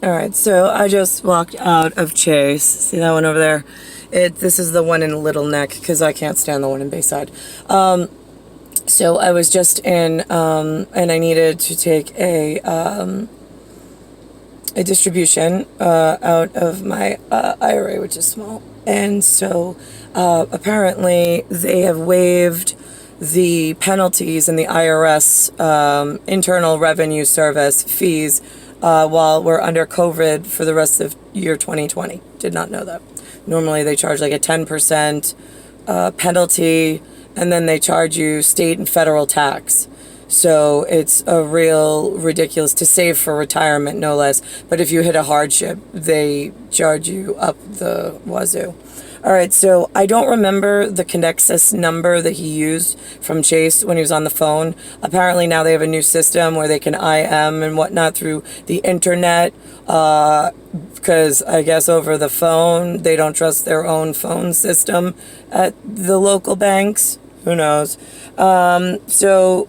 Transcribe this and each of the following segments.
All right, so I just walked out of Chase. See that one over there? This is the one in Little Neck because I can't stand the one in Bayside. So I was just in, and I needed to take a distribution out of my IRA, which is small. And so apparently they have waived the penalties in the IRS Internal Revenue Service fees while we're under COVID for the rest of year 2020. Did not know that. Normally they charge like a 10% penalty, and then they charge you state and federal tax. So it's a real ridiculous to save for retirement, no less. But if you hit a hardship, they charge you up the wazoo. All right, so I don't remember the CONNEXUS number that he used from Chase when he was on the phone. Apparently now they have a new system where they can IM and whatnot through the internet, because I guess over the phone they don't trust their own phone system at the local banks. Who knows? So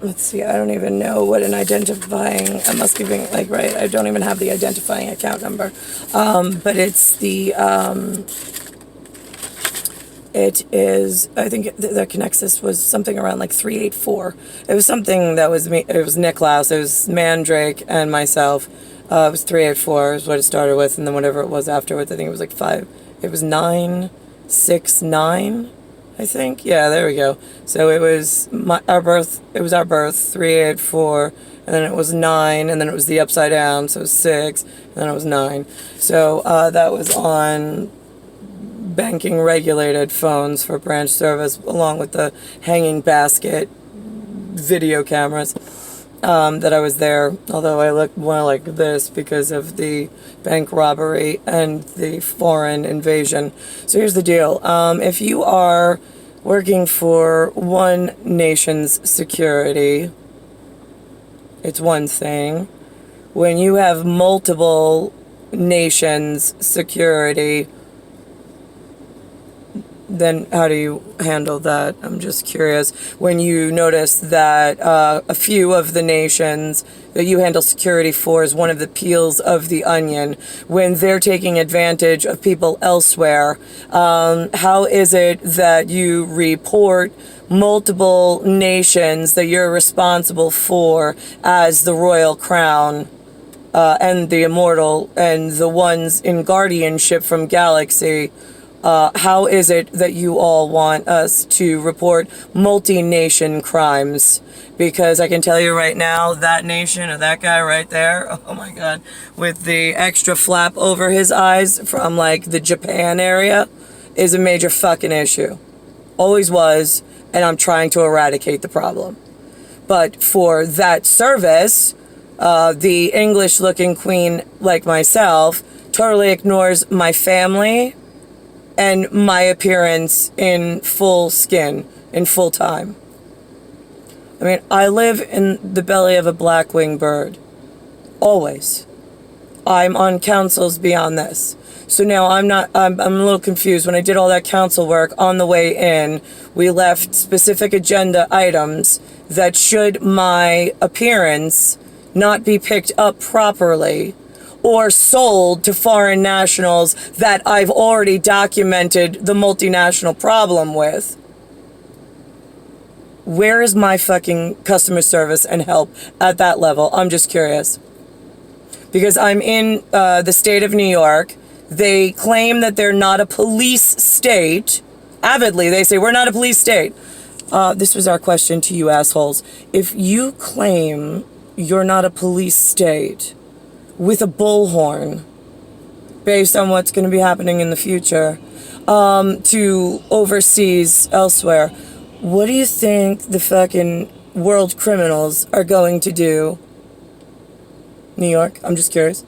let's see, I don't even know what an identifying, I must be being, like, right, I don't even have the identifying account number. But it's it is, I think the CONNEXUS was something around like 384. It was something that was me, it was Niklaus, it was Mandrake and myself. It was 384 is what it started with, and then whatever it was afterwards, I think it was like 5, it was 969. I think. Yeah, there we go. So it was our birth, 384, and then it was 9, and then it was the upside down, so 6, and then it was 9. So that was on banking regulated phones for branch service, along with the hanging basket video cameras that I was there, although I looked more like this because of the bank robbery and the foreign invasion. So here's the deal. If you are working for one nation's security, it's one thing. When you have multiple nations' security, then how do you handle that? I'm just curious. When you notice that a few of the nations that you handle security for is one of the peels of the onion, when they're taking advantage of people elsewhere, how is it that you report multiple nations that you're responsible for as the royal crown and the immortal and the ones in guardianship from Galaxy? How is it that you all want us to report multi-nation crimes? Because I can tell you right now, that nation or that guy right there, oh my God, with the extra flap over his eyes from like the Japan area, is a major fucking issue. Always was, and I'm trying to eradicate the problem. But for that service, the English-looking queen like myself totally ignores my family and my appearance in full skin, in full time. I mean, I live in the belly of a black-winged bird. Always. I'm on councils beyond this. So now I'm a little confused. When I did all that council work on the way in, we left specific agenda items that should my appearance not be picked up properly or sold to foreign nationals that I've already documented the multinational problem with. Where is my fucking customer service and help at that level? I'm just curious. Because I'm in the state of New York. They claim that they're not a police state. Avidly, they say, we're not a police state. This was our question to you assholes. If you claim you're not a police state, with a bullhorn, based on what's going to be happening in the future, to overseas elsewhere, what do you think the fucking world criminals are going to do? New York, I'm just curious.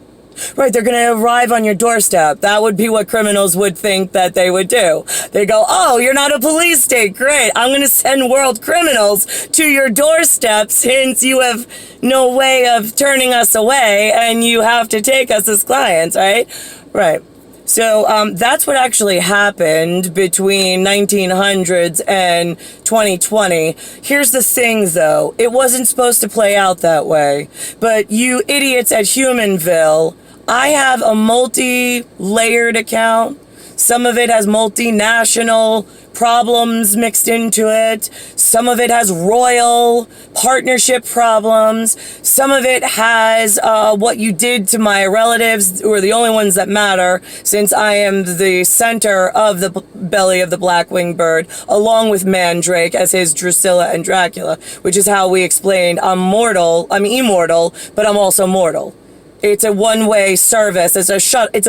Right, they're going to arrive on your doorstep. That would be what criminals would think that they would do. They go, oh, you're not a police state. Great. I'm going to send world criminals to your doorstep since you have no way of turning us away and you have to take us as clients, right? Right. So that's what actually happened between 1900s and 2020. Here's the thing, though. It wasn't supposed to play out that way. But you idiots at Humanville, I have a multi-layered account. Some of it has multinational problems mixed into it. Some of it has royal partnership problems. Some of it has what you did to my relatives, who are the only ones that matter, since I am the center of the belly of the black-winged bird, along with Mandrake as his Drusilla and Dracula, which is how we explained I'm immortal, but I'm also mortal. It's a one-way service. It's a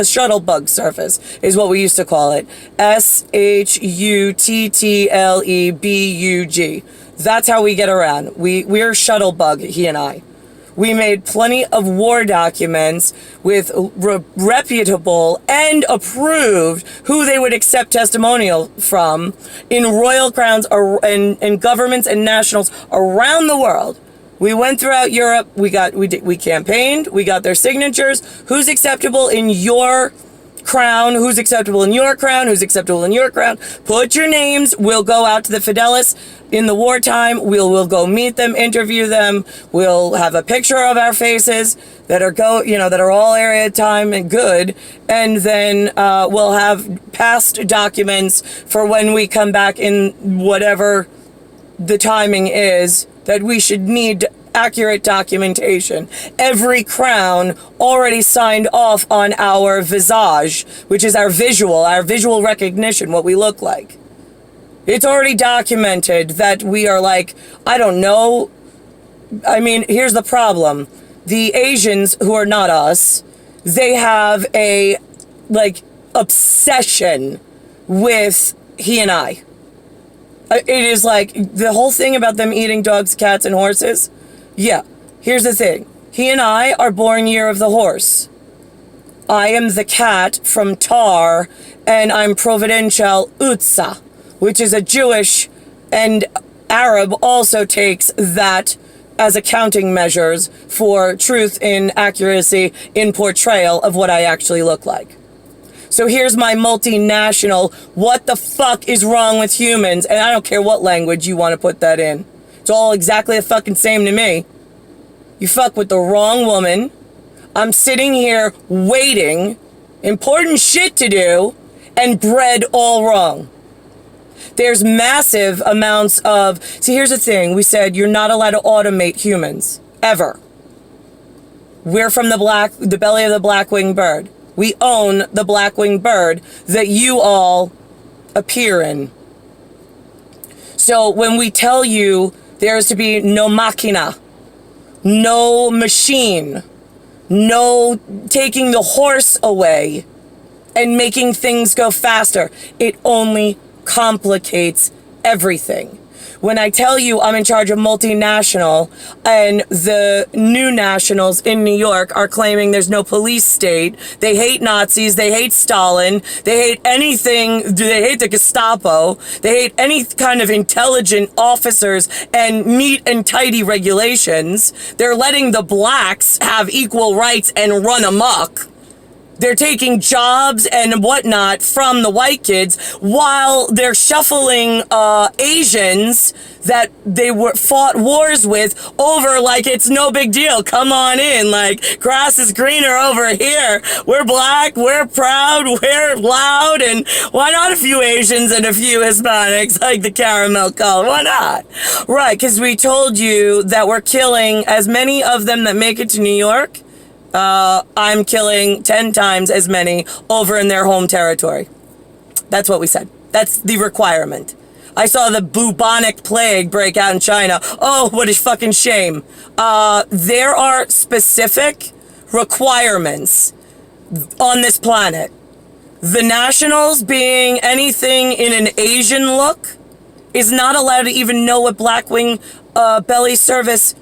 shuttle bug service, is what we used to call it. SHUTTLEBUG. That's how we get around. We're shuttle bug, he and I. We made plenty of war documents with reputable and approved who they would accept testimonial from in royal crowns and governments and nationals around the world. We went throughout Europe. We campaigned. We got their signatures. Who's acceptable in your crown? Who's acceptable in your crown? Who's acceptable in your crown? Put your names. We'll go out to the Fidelis in the wartime. We'll go meet them, interview them. We'll have a picture of our faces that are all area time and good. And then we'll have past documents for when we come back in whatever the timing is that we should need accurate documentation. Every crown already signed off on our visage, which is our visual recognition, what we look like. It's already documented that we are like, I don't know. I mean, here's the problem. The Asians, who are not us, they have a, obsession with he and I. It is like the whole thing about them eating dogs, cats, and horses. Yeah, here's the thing. He and I are born year of the horse. I am the cat from Tar, and I'm Providential Utsa, which is a Jewish, and Arab also takes that as accounting measures for truth in accuracy in portrayal of what I actually look like. So here's my multinational, what the fuck is wrong with humans? And I don't care what language you want to put that in. It's all exactly the fucking same to me. You fuck with the wrong woman. I'm sitting here waiting, important shit to do, and bred all wrong. There's massive amounts of... See, here's the thing. We said you're not allowed to automate humans. Ever. We're from the belly of the black-winged bird. We own the black-winged bird that you all appear in. So when we tell you there is to be no machina, no machine, no taking the horse away and making things go faster, it only complicates everything. When I tell you I'm in charge of multinational and the new nationals in New York are claiming there's no police state, they hate Nazis, they hate Stalin, they hate anything, they hate the Gestapo, they hate any kind of intelligent officers and neat and tidy regulations. They're letting the blacks have equal rights and run amok. They're taking jobs and whatnot from the white kids while they're shuffling Asians that they fought wars with over like it's no big deal. Come on in, like grass is greener over here. We're black, we're proud, we're loud, and why not a few Asians and a few Hispanics like the caramel color? Why not? Right, because we told you that we're killing as many of them that make it to New York. I'm killing 10 times as many over in their home territory. That's what we said. That's the requirement. I saw the bubonic plague break out in China. Oh, what a fucking shame. There are specific requirements on this planet. The nationals, being anything in an Asian look, is not allowed to even know what Blackwing belly service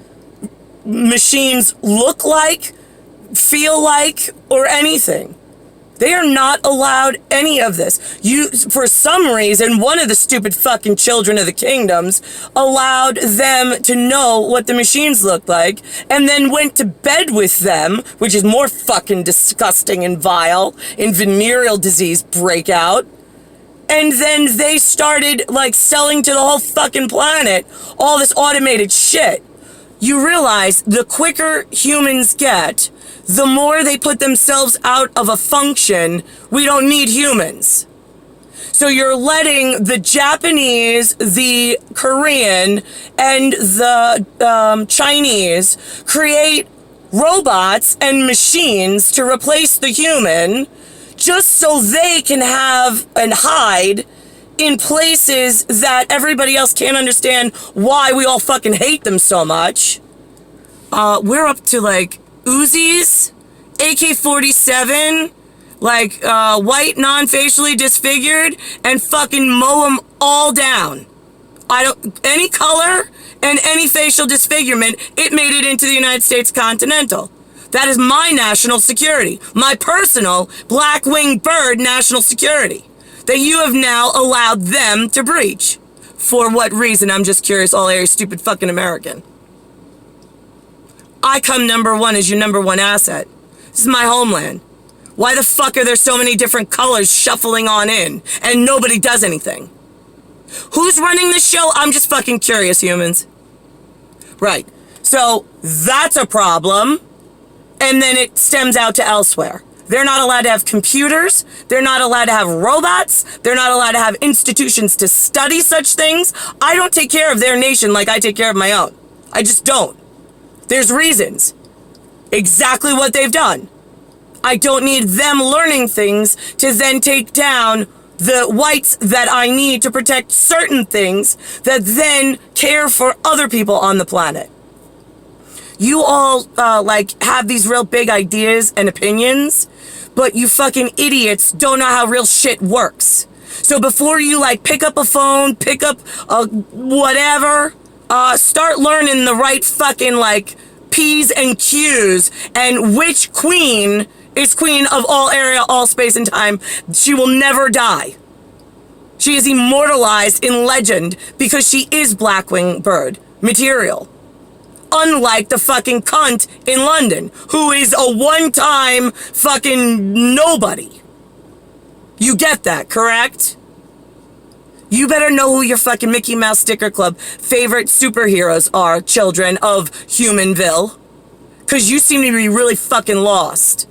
machines look like, feel like, or anything. They are not allowed any of this. For some reason, one of the stupid fucking children of the kingdoms allowed them to know what the machines looked like and then went to bed with them, which is more fucking disgusting and vile, in venereal disease breakout. And then they started, like, selling to the whole fucking planet all this automated shit. You realize the quicker humans get, the more they put themselves out of a function. We don't need humans. So you're letting the Japanese, the Korean, and the Chinese create robots and machines to replace the human just so they can have and hide in places that everybody else can't understand why we all fucking hate them so much. We're up to, like, Uzis, AK-47, like, white, non-facially disfigured, and fucking mow them all down. Any color and any facial disfigurement, it made it into the United States Continental. That is my national security, my personal black-winged bird national security, that you have now allowed them to breach. For what reason? I'm just curious, all area stupid fucking American. I come number one as your number one asset. This is my homeland. Why the fuck are there so many different colors shuffling on in and nobody does anything? Who's running the show? I'm just fucking curious, humans. Right. So that's a problem. And then it stems out to elsewhere. They're not allowed to have computers. They're not allowed to have robots. They're not allowed to have institutions to study such things. I don't take care of their nation like I take care of my own. I just don't. There's reasons. Exactly what they've done. I don't need them learning things to then take down the whites that I need to protect certain things that then care for other people on the planet. You all, like, have these real big ideas and opinions, but you fucking idiots don't know how real shit works. So before you, like, pick up a phone, pick up a whatever, start learning the right fucking, like, P's and Q's and which queen is queen of all area, all space and time. She will never die. She is immortalized in legend because she is Blackwing Bird material. Unlike the fucking cunt in London, who is a one-time fucking nobody. You get that, correct? You better know who your fucking Mickey Mouse Sticker Club favorite superheroes are, children of Humanville. Because you seem to be really fucking lost.